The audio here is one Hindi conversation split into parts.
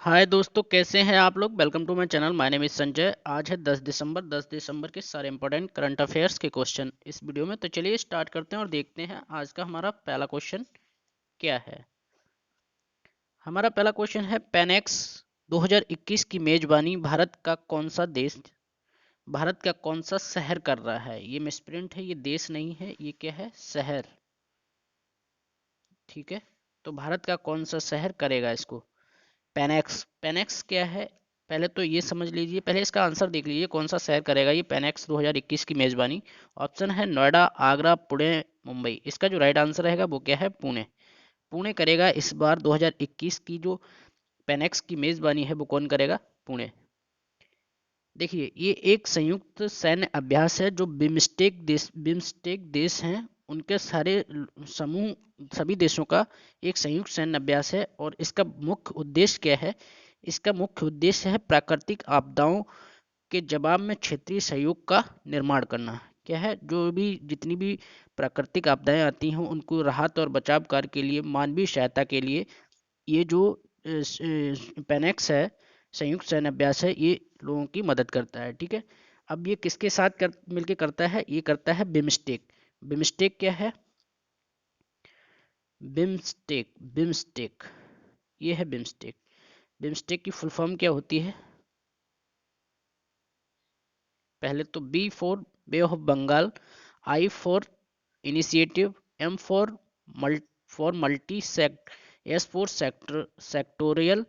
हाय दोस्तों, कैसे हैं आप लोग। Welcome to my channel. My name is Sanjay. आज है 10 दिसंबर के सारे इंपॉर्टेंट करंट अफेयर्स के क्वेश्चन इस वीडियो में। तो चलिए स्टार्ट करते हैं और देखते हैं आज का हमारा पहला क्वेश्चन क्या है। हमारा पहला क्वेश्चन है, पेनेक्स 2021 की मेजबानी भारत का कौन सा शहर कर रहा है। ये मिसप्रिंट है, ये देश नहीं है, ये क्या है, शहर। ठीक है, तो भारत का कौन सा शहर करेगा इसको। पेनेक्स, पेनेक्स क्या है, पहले तो ये समझ लीजिए, पहले इसका आंसर देख लीजिए कौन सा शहर करेगा ये पेनेक्स 2021 की मेजबानी। ऑप्शन है नोएडा, आगरा, पुणे, मुंबई। इसका जो राइट आंसर रहेगा वो क्या है, पुणे। पुणे करेगा इस बार 2021 की जो पेनेक्स की मेजबानी है वो कौन करेगा, पुणे। देखिए, ये एक संयुक्त सैन्य अभ्यास है जो बिम्स्टेक देश हैं उनके सारे समूह, सभी देशों का एक संयुक्त सैन्य अभ्यास है। और इसका मुख्य उद्देश्य क्या है, इसका मुख्य उद्देश्य है प्राकृतिक आपदाओं के जवाब में क्षेत्रीय सहयोग का निर्माण करना। क्या है, जो भी जितनी भी प्राकृतिक आपदाएं आती हैं उनको राहत और बचाव कार्य के लिए, मानवीय सहायता के लिए ये जो पेनेक्स है, संयुक्त सैन्य अभ्यास है, ये लोगों की मदद करता है। ठीक है, अब ये किसके साथ मिलके करता है, ये करता है बिम्स्टेक। बिम्स्टेक क्या है, बिम्स्टेक, ये है बिम्स्टेक। बिम्स्टेक की फुल फॉर्म क्या होती है, पहले तो B for Bay of Bengal, I for initiative, M for multi sect, S for sectoral,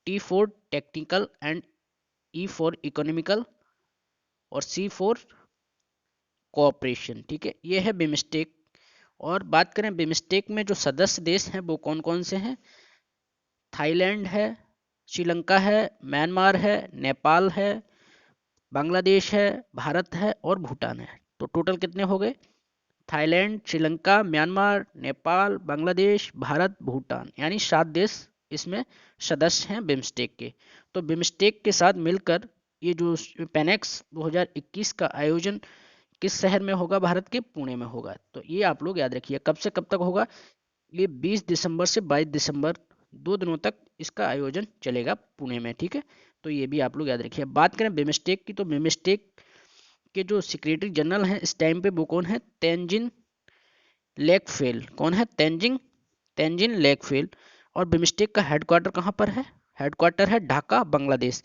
T for technical and E for economical, और सी फॉर कोऑपरेशन। ठीक है, ये है बिमस्टेक। और बात करें बिमस्टेक में जो सदस्य देश हैं वो कौन कौन से हैं, थाईलैंड है, श्रीलंका है, म्यांमार है, नेपाल है, बांग्लादेश है, भारत है और भूटान है। तो टोटल कितने हो गए, थाईलैंड, श्रीलंका, म्यांमार, नेपाल, बांग्लादेश, भारत, भूटान, यानी 7 देश इसमें सदस्य हैं बिम्स्टेक के। तो बिम्स्टेक के साथ मिलकर ये जो पेनेक्स 2021 का आयोजन किस शहर में होगा, भारत के पुणे में होगा। तो ये आप लोग याद रखिए, कब से कब तक होगा, ये 20 दिसंबर से 22 दिसंबर, 2 दिनों तक इसका आयोजन चलेगा पुणे में। ठीक है, तो ये भी आप लोग याद रखिए। बात करें बिम्स्टेक की, तो बिम्स्टेक के जो सेक्रेटरी जनरल हैं इस टाइम पे वो कौन है, तेंजिन लेकफेल। कौन है, तेंजिंग तेंजिन लेकफेल। और बिम्स्टेक का हेडक्वार्टर कहाँ पर है, हेडक्वार्टर है ढाका, बांग्लादेश।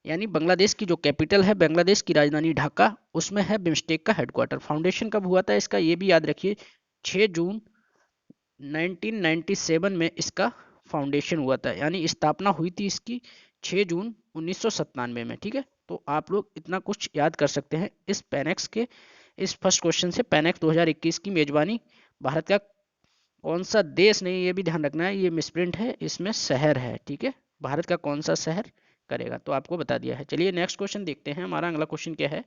यानी बांग्लादेश की जो कैपिटल है, बांग्लादेश की राजधानी ढाका, उसमें है बिम्स्टेक का हेडक्वार्टर। फाउंडेशन कब हुआ था इसका, ये भी याद रखिए, 6 जून 1997 में इसका फाउंडेशन हुआ था, यानी स्थापना हुई थी इसकी 6 जून 1997 में। ठीक है, तो आप लोग इतना कुछ याद कर सकते हैं इस पेनेक्स के, इस फर्स्ट क्वेश्चन से। पेनेक्स 2021 की मेजबानी भारत का कौन सा देश, नहीं ये भी ध्यान रखना है, ये मिसप्रिंट है, इसमें शहर है। ठीक है, भारत का कौन सा शहर करेगा, तो आपको बता दिया है। चलिए नेक्स्ट क्वेश्चन देखते हैं, हमारा अगला क्वेश्चन क्या है।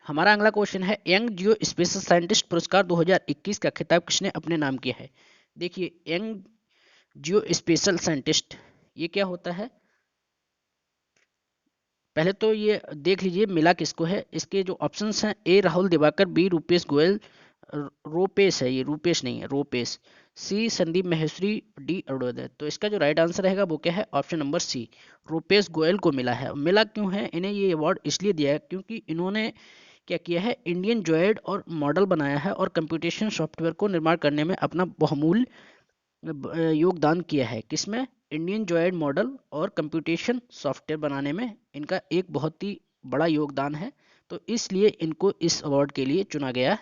हमारा अगला क्वेश्चन है, यंग जियो स्पेशल साइंटिस्ट पुरस्कार 2021 का खिताब किसने अपने नाम किया है। देखिए, यंग जियो स्पेशल साइंटिस्ट ये क्या होता है, पहले तो ये देख लीजिए मिला किसको है। इसके जो ऑप्शंस हैं, ए राहुल दिवाकर, बी रूपेश गोयल, रोपेश है, ये रूपेश नहीं है, रोपेश, सी संदीप महेश्वरी, डी अरुणोदय। तो इसका जो राइट आंसर रहेगा वो क्या है, option number C, Rupesh Goyal को मिला है। मिला क्यों है इन्हें, ये अवार्ड इसलिए दिया है क्योंकि इन्होंने क्या किया है, इंडियन जॉयड और मॉडल बनाया है और कंप्यूटेशन सॉफ्टवेयर को निर्माण करने में अपना बहुमूल्य योगदान किया है। किसमें, इंडियन जॉयड मॉडल और कंप्यूटेशन सॉफ्टवेयर बनाने में इनका एक बहुत ही बड़ा योगदान है। तो इसलिए इनको इस अवार्ड के लिए चुना गया,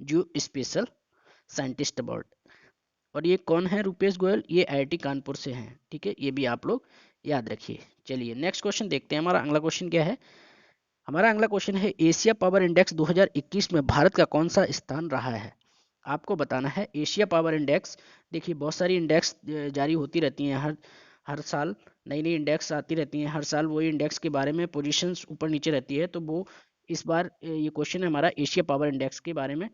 जो स्पेशल साइंटिस्ट अवार्ड। और ये कौन है, रुपेश गोयल, ये आईआईटी कानपुर से हैं। ठीक है, ये भी आप लोग याद रखिए। चलिए नेक्स्ट क्वेश्चन देखते हैं, हमारा अगला क्वेश्चन क्या है। हमारा अगला क्वेश्चन है, एशिया पावर इंडेक्स 2021 में भारत का कौन सा स्थान रहा है। आपको बताना है एशिया पावर इंडेक्स। देखिए, बहुत सारी इंडेक्स जारी होती रहती हैं, हर हर साल नई नई इंडेक्स आती रहती हैं, हर साल वही इंडेक्स के बारे में पोजीशंस ऊपर नीचे रहती है। तो वो इस बार ये क्वेश्चन है हमारा एशिया पावर इंडेक्स के बारे में।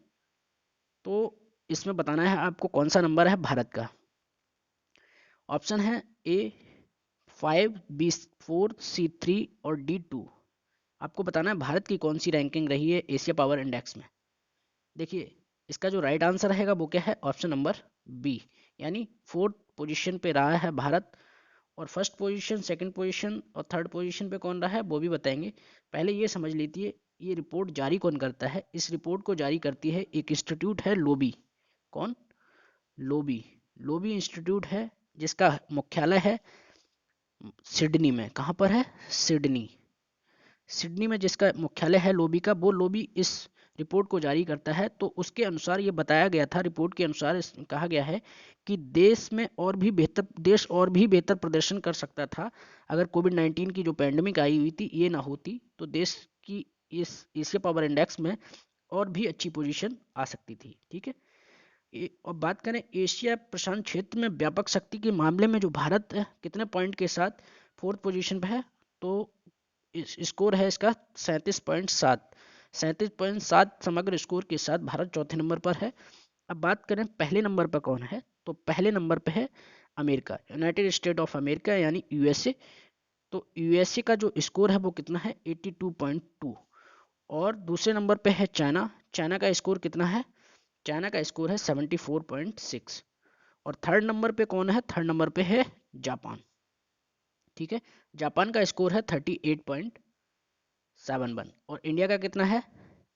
तो इसमें बताना है आपको कौन सा नंबर है भारत का। ऑप्शन है ए 5, बी 4, सी 3 और डी 2। आपको बताना है भारत की कौन सी रैंकिंग रही है एशिया पावर इंडेक्स में। देखिए, इसका जो राइट आंसर रहेगा वो क्या है, ऑप्शन नंबर बी, यानी 4th पोजीशन पे रहा है भारत। और फर्स्ट पोजीशन, सेकंड पोजीशन और थर्ड पोजीशन पे कौन रहा है वो भी बताएंगे। पहले ये समझ लीजिए ये रिपोर्ट जारी कौन करता है। इस रिपोर्ट को जारी करती है एक इंस्टीट्यूट है, लोबी। कौन? लोबी। लोबी इंस्टीट्यूट है जिसका मुख्यालय है सिडनी में। कहाँ पर है? सिडनी। सिडनी में जिसका मुख्यालय है लोबी का, वो लोबी इस रिपोर्ट को जारी करता है। तो उसके अनुसार ये बताया गया था, रिपोर्ट के अनुसार कहा गया है कि देश और भी बेहतर प्रदर्शन कर सकता था अगर कोविड-19 की जो पैंडेमिक आई हुई थी ये ना होती, तो देश की इस एशिया पावर इंडेक्स में और भी अच्छी पोजीशन आ सकती थी। ठीक है। और बात करें एशिया प्रशांत क्षेत्र में व्यापक शक्ति के मामले में जो भारत है कितने पॉइंट के साथ फोर्थ पोजीशन पे है, तो स्कोर है इसका 37.7। 37.7 समग्र स्कोर के साथ भारत चौथे नंबर पर है। अब बात करें पहले नंबर पर कौन है, तो पहले नंबर पे है America, United state of America यानी यूएसए। तो यूएसए का जो स्कोर है वो कितना है? 82.2। और दूसरे नंबर पे है चाइना। चाइना का स्कोर कितना है? चाइना का स्कोर है 74.6। और थर्ड नंबर पे कौन है? थर्ड नंबर पे है जापान। ठीक है। जापान का स्कोर है 38.71। और इंडिया का कितना है?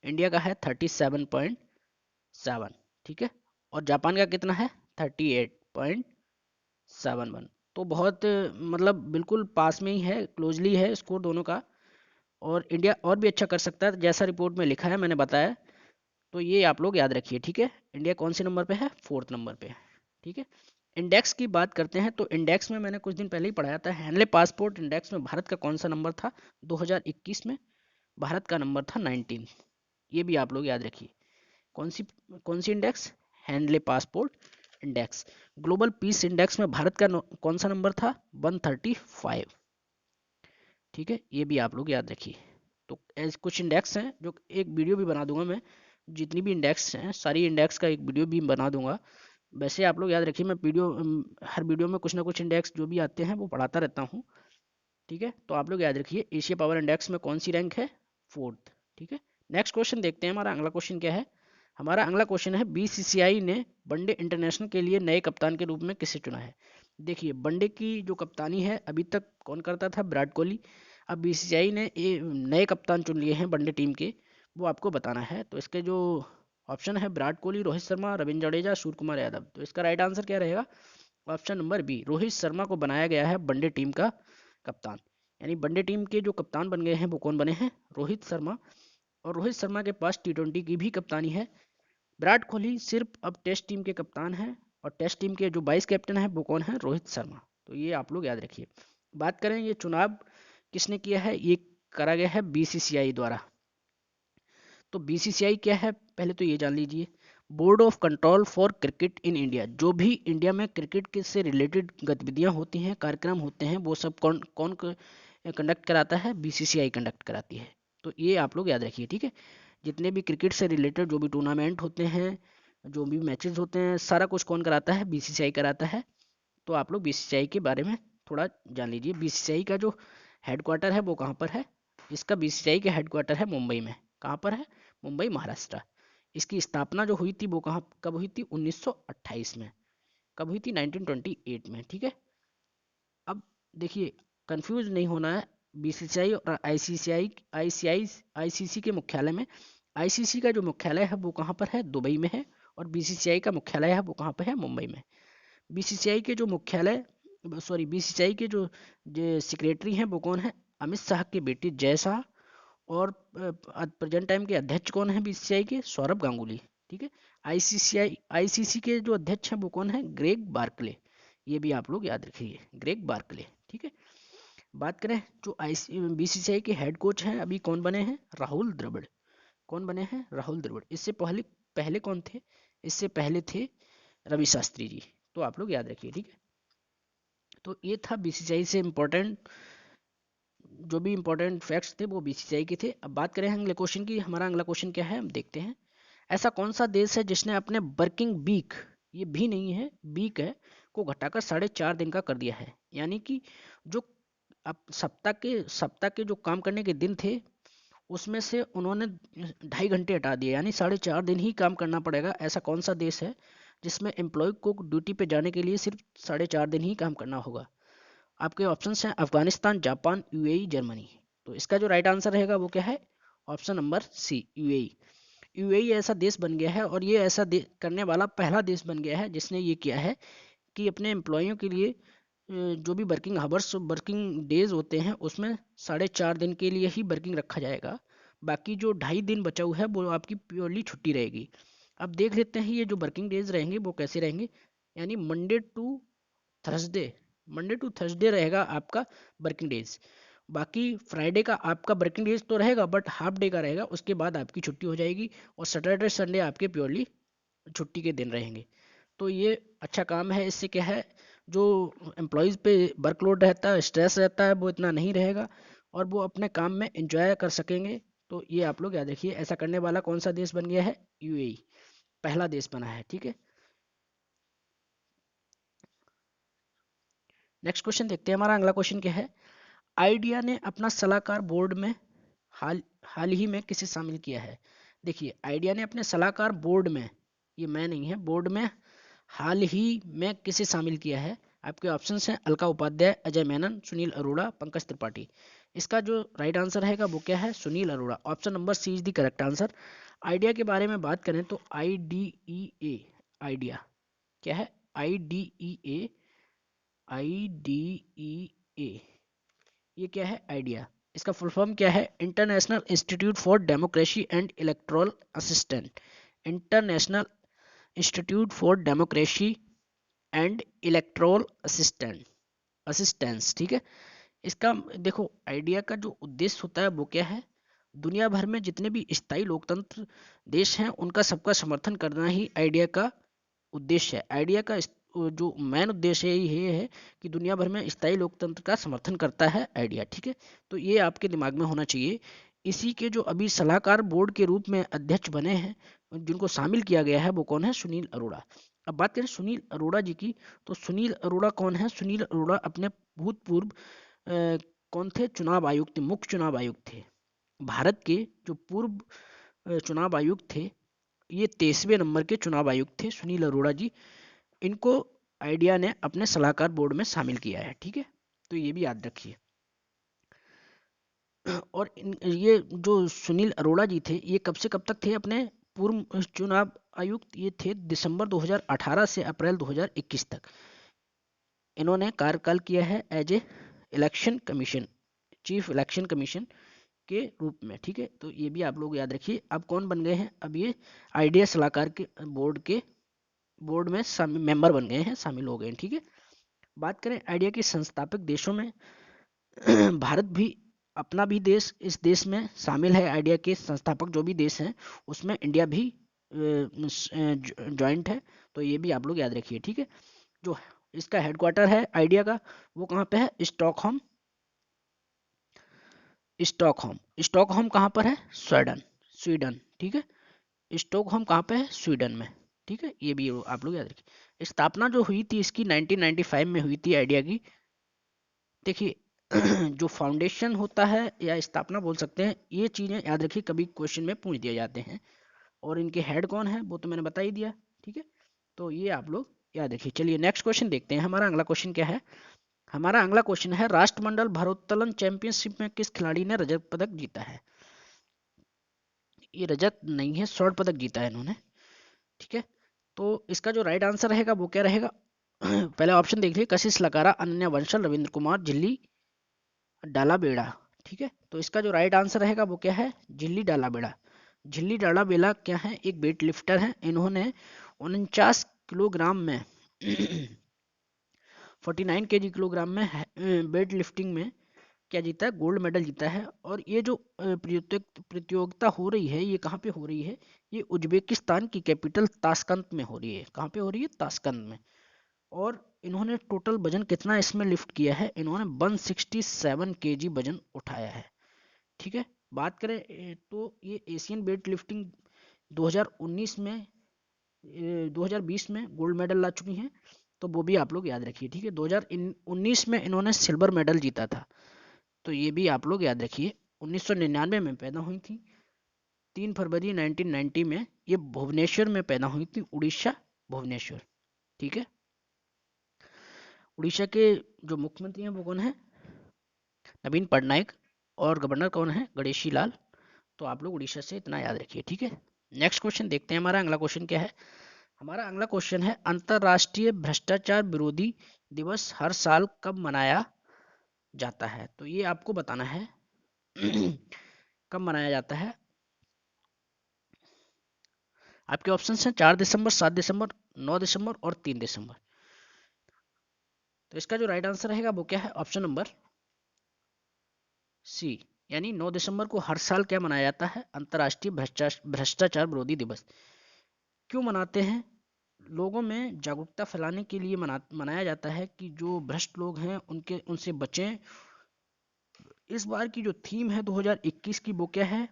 इंडिया का है 37.7। ठीक है। और जापान का कितना है? 38.71। तो बहुत मतलब बिल्कुल पास में ही है, क्लोजली है स्कोर दोनों का। और इंडिया और भी अच्छा कर सकता है जैसा रिपोर्ट में लिखा है, मैंने बताया। तो ये आप लोग याद रखिए। ठीक है। इंडिया कौन से नंबर पे है? फोर्थ नंबर पे है। ठीक है। इंडेक्स की बात करते हैं तो इंडेक्स में मैंने कुछ दिन पहले ही पढ़ाया था, हैनले पासपोर्ट इंडेक्स में भारत का कौन सा नंबर था? 2021 में भारत का नंबर था 19। ये भी आप लोग याद रखिए। कौन सी index? Henley passport index. Global peace index में भारत का कौन सा नंबर था? 135। ठीक है। ये भी आप लोग याद रखिए। तो ऐसे कुछ इंडेक्स हैं जो एक वीडियो भी बना दूंगा मैं, जितनी भी इंडेक्स हैं सारी इंडेक्स का एक वीडियो भी बना दूंगा। वैसे आप लोग याद रखिए मैं वीडियो हर वीडियो में कुछ ना कुछ इंडेक्स जो भी आते हैं वो पढ़ाता रहता हूँ। ठीक है। तो आप लोग याद रखिए एशिया पावर इंडेक्स में कौन सी रैंक है? फोर्थ। ठीक है। नेक्स्ट क्वेश्चन देखते हैं, हमारा अगला क्वेश्चन क्या है। हमारा अगला क्वेश्चन है बीसीसीआई ने वनडे इंटरनेशनल के लिए नए कप्तान के रूप में किसे चुना है? देखिए वनडे की जो कप्तानी है अभी तक कौन करता था? विराट कोहली। अब बीसीसीआई ने नए कप्तान चुन लिए हैं वनडे टीम के, वो आपको बताना है। तो इसके जो ऑप्शन है विराट कोहली, रोहित शर्मा, रविंद्र जडेजा, सूर्य कुमार यादव। तो इसका राइट आंसर क्या रहेगा? Option number B, Rohit Sharma को बनाया गया है वनडे टीम का कप्तान। यानी वनडे टीम के जो कप्तान बन गए हैं वो कौन बने हैं? रोहित शर्मा। और रोहित शर्मा के पास टी20 की भी कप्तानी है। विराट कोहली सिर्फ अब टेस्ट टीम के कप्तान हैं और टेस्ट टीम के जो वाइस कैप्टन है वो कौन है? रोहित शर्मा। तो ये आप लोग याद रखिए। बात करें ये चुनाव किसने किया है? ये करा गया है बीसीसीआई द्वारा। तो बीसीसीआई क्या है पहले तो ये जान लीजिए। Board of control for cricket in India. जो भी इंडिया में क्रिकेट के से रिलेटेड गतिविधियां होती हैं, कार्यक्रम होते हैं, वो सब कौन कौन कंडक्ट कराता है? बीसीसीआई कंडक्ट कराती है। तो ये आप लोग याद रखिए। ठीक है। जितने भी क्रिकेट से रिलेटेड जो भी टूर्नामेंट होते हैं, जो भी मैचेस होते हैं, सारा कुछ कौन कराता है? बीसीसीआई कराता है। तो आप लोग बीसीसीआई के बारे में थोड़ा जान लीजिए। बीसीसीआई का जो हेडक्वार्टर है वो कहाँ पर है? इसका बीसीसीआई का हेडक्वार्टर है मुंबई में। कहाँ पर है? मुंबई, महाराष्ट्र। इसकी स्थापना जो हुई थी वो कहाँ कब हुई थी? 1928 में। कब हुई थी? 1928 में। ठीक है। अब देखिए कंफ्यूज नहीं होना है बीसीसीआई और आईसीसीआई आईसीसी के मुख्यालय में। आईसीसी का जो मुख्यालय है वो कहाँ पर है? दुबई में है। और बीसीसीआई का मुख्यालय है वो कहाँ पर है? मुंबई में। बीसीसीआई के जो मुख्यालय सॉरी बीसीसीआई के जो सेक्रेटरी हैं वो कौन है? अमित शाह की बेटी जय शाह। और प्रेजेंट टाइम के अध्यक्ष कौन है बीसीसीआई के? सौरभ गांगुली। ठीक है। आईसीसी के जो अध्यक्ष हैं वो कौन है? Greg Barclay. ये भी आप लोग याद रखिए, ग्रेग बार्कले। ठीक है। बात करें जो बीसीसीआई के हेड कोच हैं अभी कौन बने हैं? राहुल द्रविड़। कौन बने हैं? राहुल द्रविड़। इससे पहले पहले कौन थे? इससे पहले थे रवि शास्त्री जी। तो आप लोग याद रखिए। ठीक है। तो ये था बीसीसीआई से इम्पोर्टेंट, जो भी इंपॉर्टेंट फैक्ट्स थे वो बीसीसीआई के थे। अब बात करें अगले क्वेश्चन की, हमारा अगला क्वेश्चन क्या है हम देखते हैं। ऐसा कौन सा देश है जिसने अपने वर्किंग वीक, ये भी नहीं है वीक है, को घटाकर 4.5 दिन का कर दिया है? यानी कि जो अब सप्ताह के जो काम करने के दिन थे उसमें से उन्होंने 2.5 घंटे हटा दिए, यानी 4.5 दिन ही काम करना पड़ेगा। ऐसा कौन सा देश है जिसमें एम्प्लॉय को ड्यूटी पे जाने के लिए सिर्फ 4.5 दिन ही काम करना होगा? आपके ऑप्शन हैं अफगानिस्तान, जापान, यूएई, जर्मनी। तो इसका जो राइट आंसर रहेगा वो क्या है, option number C, UAE. UAE ऐसा देश बन गया है और ये ऐसा करने वाला पहला देश बन गया है जिसने ये किया है कि अपने एम्प्लॉयों के लिए जो भी वर्किंग हावर्स, वर्किंग डेज होते हैं उसमें 4.5 दिन के लिए ही वर्किंग रखा जाएगा। बाकी जो 2.5 दिन बचा हुआ है वो आपकी प्योरली छुट्टी रहेगी। अब देख लेते हैं ये जो वर्किंग डेज रहेंगे वो कैसे रहेंगे। यानी थर्सडे मंडे टू थर्सडे रहेगा आपका वर्किंग डेज। बाकी फ्राइडे का आपका वर्किंग डेज तो रहेगा बट हाफ डे का रहेगा, उसके बाद आपकी छुट्टी हो जाएगी। और सैटरडे संडे आपके प्योरली छुट्टी के दिन रहेंगे। तो ये अच्छा काम है, इससे क्या है जो एम्प्लॉयज़ पे वर्कलोड रहता है, स्ट्रेस रहता है, वो इतना नहीं रहेगा और वो अपने काम में एंजॉय कर सकेंगे। तो ये आप लोग याद रखिए, ऐसा करने वाला कौन सा देश बन गया है, यूएई पहला देश बना है। ठीक है, नेक्स्ट क्वेश्चन देखते हैं। हमारा अगला क्वेश्चन क्या है, आइडिया ने अपना सलाहकार बोर्ड में हाल हाल ही में किसे शामिल किया है। देखिए आइडिया ने अपने सलाहकार बोर्ड में, ये मैं नहीं है, बोर्ड में हाल ही में किसे शामिल किया है। आपके ऑप्शन हैं अलका उपाध्याय, अजय मेनन, सुनील अरोड़ा, पंकज त्रिपाठी। इसका जो राइट आंसर है वो क्या है, Sunil Arora. Option number C is the correct answer. Idea के बारे में बात करें तो IDEA, आइडिया क्या है, IDEA, IDEA, ये क्या है आइडिया। इसका फुल फॉर्म क्या है, international institute for democracy and electoral assistant. International institute for democracy and electoral assistance. ठीक है, इसका देखो आइडिया का जो उद्देश्य होता है वो क्या है, दुनिया भर में जितने भी स्थायी लोकतंत्र देश हैं उनका सबका समर्थन करना ही आइडिया का उद्देश्य है। आइडिया का जो मेन उद्देश्य है ये है कि दुनिया भर में स्थायी लोकतंत्र का समर्थन करता है आइडिया। ठीक है, तो ये आपके दिमाग में होना चाहिए। इसी के जो अभी सलाहकार बोर्ड के रूप में अध्यक्ष बने हैं, जिनको शामिल किया गया है, वो कौन है, सुनील अरोड़ा। अब बात करें सुनील अरोड़ा जी की, तो सुनील अरोड़ा कौन है, सुनील अरोड़ा अपने भूतपूर्व कौन थे, चुनाव आयुक्त थे, मुख्य चुनाव आयुक्त थे। भारत के जो पूर्व चुनाव आयुक्त थे, ये 23वें नंबर के चुनाव आयुक्त थे सुनील अरोड़ा जी। इनको आइडिया ने अपने सलाहकार बोर्ड में शामिल किया है। ठीक है, तो ये भी याद रखिए। और ये जो सुनील अरोड़ा जी थे, ये कब से कब तक थे अपने पूर्व चुनाव आयुक्त, ये थे दिसंबर 2018 से अप्रैल 2021 तक इन्होंने कार्यकाल किया है as a election commission, chief election commission के रूप में। ठीक है, तो ये भी आप लोग याद रखिए। अब कौन बन गए हैं, अब ये आइडिया सलाहकार के बोर्ड में मेंबर बन गए हैं, शामिल हो गए हैं। ठीक है, बात करें आइडिया के संस्थापक देशों में, भारत भी अपना भी देश इस देश में शामिल है। आइडिया के संस्थापक जो भी देश हैं उसमें इंडिया भी ज्वाइंट है। तो ये भी आप लोग याद रखिए। ठीक है, जो इसका हेडक्वार्टर है आइडिया का, वो कहाँ पे है, स्टॉकहोम। स्टॉकहोम, स्टॉकहोम कहाँ पर है, स्वीडन, स्वीडन। ठीक है, स्टॉकहोम कहाँ पे है, स्वीडन में। ठीक है, ये भी आप लोग याद रखिए। स्थापना जो हुई थी इसकी 1995 में हुई थी आइडिया की। देखिए जो फाउंडेशन होता है या स्थापना बोल सकते हैं, ये चीज़ें याद रखिए, कभी क्वेश्चन में पूछ दिए जाते हैं। और इनके हेड कौन है वो तो मैंने बता ही दिया। ठीक है, तो ये आप लोग याद रखिए। चलिए नेक्स्ट क्वेश्चन देखते हैं। हमारा अगला क्वेश्चन क्या है, हमारा अगला क्वेश्चन है राष्ट्रमंडल भारोत्तोलन चैंपियनशिप में किस खिलाड़ी ने रजत पदक जीता है। ये रजत नहीं है, स्वर्ण पदक जीता है इन्होंने। ठीक है, तो इसका जो राइट आंसर रहेगा वो क्या रहेगा, पहले ऑप्शन देख लीजिए, कशिश लकारा, अनन्या बंसल, रविंद्र कुमार, झिल्ली डाला बेड़ा। ठीक है, तो इसका जो राइट आंसर रहेगा वो क्या है, झिल्ली डाला बेड़ा। झिल्ली डाला बेला क्या है, एक वेट लिफ्टर है। इन्होंने 49 किलोग्राम में 49 kg किलोग्राम में वेट लिफ्टिंग में क्या जीता है, गोल्ड मेडल जीता है। और ये जो प्रतियोगिता हो रही है, ये कहाँ पे हो रही है, ये उज्बेकिस्तान की कैपिटल ताशकंद में हो रही है। कहाँ पे हो रही है, ताशकंद में। और इन्होंने टोटल वजन कितना इसमें लिफ्ट किया है, इन्होंने 167 kg वजन उठाया है। ठीक है, बात करें तो ये एशियन वेट लिफ्टिंग 2019 में 2020 में गोल्ड मेडल ला चुकी हैं। तो वो भी आप लोग याद रखिए। ठीक है, 2019 में इन्होंने सिल्वर मेडल जीता था। तो ये भी आप लोग याद रखिए। 1999 में पैदा हुई थी, 3 फरवरी 1990 में ये भुवनेश्वर में पैदा हुई थी, उड़ीसा, भुवनेश्वर। ठीक है, उड़ीसा के जो मुख्यमंत्री हैं वो कौन है? नवीन पटनायक। और गवर्नर कौन है? गणेशी लाल। तो आप लोग उड़ीसा से इतना याद रखिए, ठीक है। नेक्स्ट क्वेश्चन देखते हैं, हमारा अगला क्वेश्चन क्या है। हमारा अगला क्वेश्चन है, अंतरराष्ट्रीय भ्रष्टाचार विरोधी दिवस हर साल कब मनाया जाता है? तो ये आपको बताना है कब मनाया जाता है। आपके ऑप्शन हैं 4 दिसंबर, 7 दिसंबर, 9 दिसंबर और 3 दिसंबर। तो इसका जो राइट आंसर रहेगा वो क्या है? ऑप्शन नंबर सी, यानी 9 दिसंबर को हर साल क्या मनाया जाता है? अंतर्राष्ट्रीय भ्रष्टाचार विरोधी दिवस। क्यों मनाते हैं? लोगों में जागरूकता फैलाने के लिए मनाया जाता है कि जो भ्रष्ट लोग हैं उनके उनसे बचें। इस बार की जो थीम है 2021 की वो क्या है?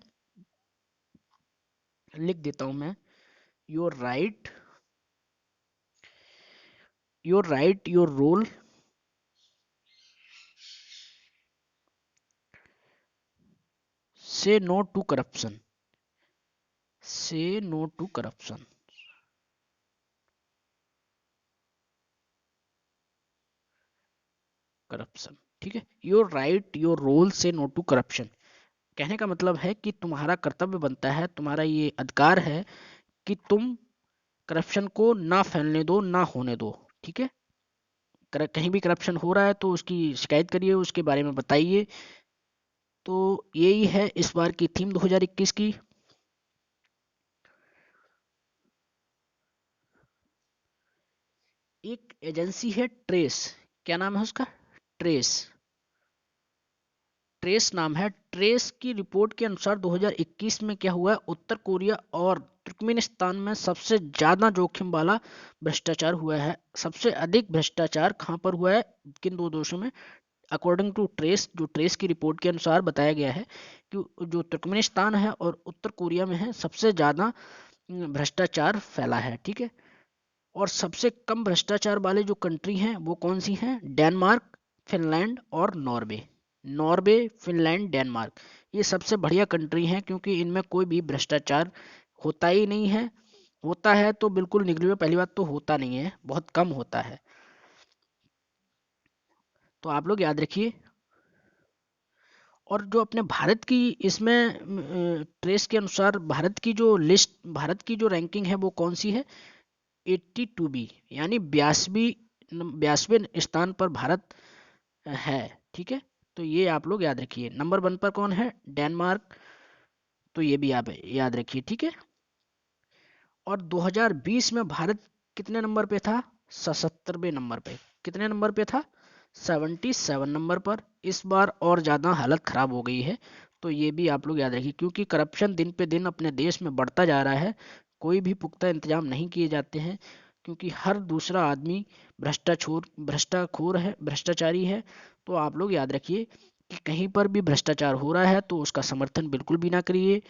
लिख देता हूं मैं। योर राइट, योर रोल से नो टू करप्शन, से नो टू करप्शन। करप्शन, ठीक है। योर राइट, योर रोल से नो टू करप्शन। कहने का मतलब है कि तुम्हारा कर्तव्य बनता है, तुम्हारा ये अधिकार है कि तुम करप्शन को ना फैलने दो, ना होने दो, ठीक है। कहीं भी करप्शन हो रहा है तो उसकी शिकायत करिए, उसके बारे में बताइए। तो यही है इस बार की थीम 2021 की। एक एजेंसी है ट्रेस, क्या नाम है उसका? ट्रेस, ट्रेस नाम है। ट्रेस की रिपोर्ट के अनुसार 2021 में क्या हुआ है, उत्तर कोरिया और तुर्कमेनिस्तान में सबसे ज्यादा जोखिम वाला भ्रष्टाचार हुआ है। सबसे अधिक भ्रष्टाचार कहाँ पर हुआ है, किन दो देशों में? अकॉर्डिंग टू ट्रेस, जो ट्रेस की रिपोर्ट के अनुसार बताया गया है कि जो तुर्कमेनिस्तान है और उत्तर कोरिया में है सबसे ज्यादा भ्रष्टाचार फैला है, ठीक है। और सबसे कम भ्रष्टाचार वाले जो कंट्री हैं वो कौन सी हैं? डेनमार्क, फिनलैंड और नॉर्वे। नॉर्वे, फिनलैंड, डेनमार्क, ये सबसे बढ़िया कंट्री हैं क्योंकि इनमें कोई भी भ्रष्टाचार होता ही नहीं है। होता है तो बिल्कुल निगली हुई, पहली बात तो होता नहीं है, बहुत कम होता है। तो आप लोग याद रखिए। और जो अपने भारत की इसमें ट्रेस के अनुसार भारत की जो लिस्ट, भारत की जो रैंकिंग है वो कौन सी है? 82 बी, यानी 82वें स्थान पर भारत है, ठीक है। तो ये आप लोग याद रखिए। नंबर 1 पर कौन है? डेनमार्क। तो ये भी आप याद रखिए, ठीक है। और 2020 में भारत कितने नंबर पे था? 77वें नंबर पे। कितने नंबर पे था? 77 नंबर पर। इस बार और ज़्यादा हालत ख़राब हो गई है। तो ये भी आप लोग याद रखिए क्योंकि करप्शन दिन पे दिन अपने देश में बढ़ता जा रहा है। कोई भी पुख्ता इंतजाम नहीं किए जाते हैं क्योंकि हर दूसरा आदमी भ्रष्टाखोर है, भ्रष्टाचारी है। तो आप लोग याद रखिए कि कहीं पर भी भ्रष्टाचार हो रहा है तो उसका समर्थन बिल्कुल भी ना करिए,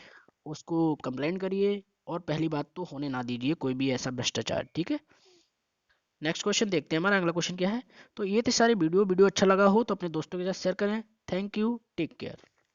उसको कंप्लेंट करिए। और पहली बात तो होने ना दीजिए कोई भी ऐसा भ्रष्टाचार, ठीक है। नेक्स्ट क्वेश्चन देखते हैं, हमारा अगला क्वेश्चन क्या है। तो ये थे सारे वीडियो अच्छा लगा हो तो अपने दोस्तों के साथ शेयर करें। Thank you, take care.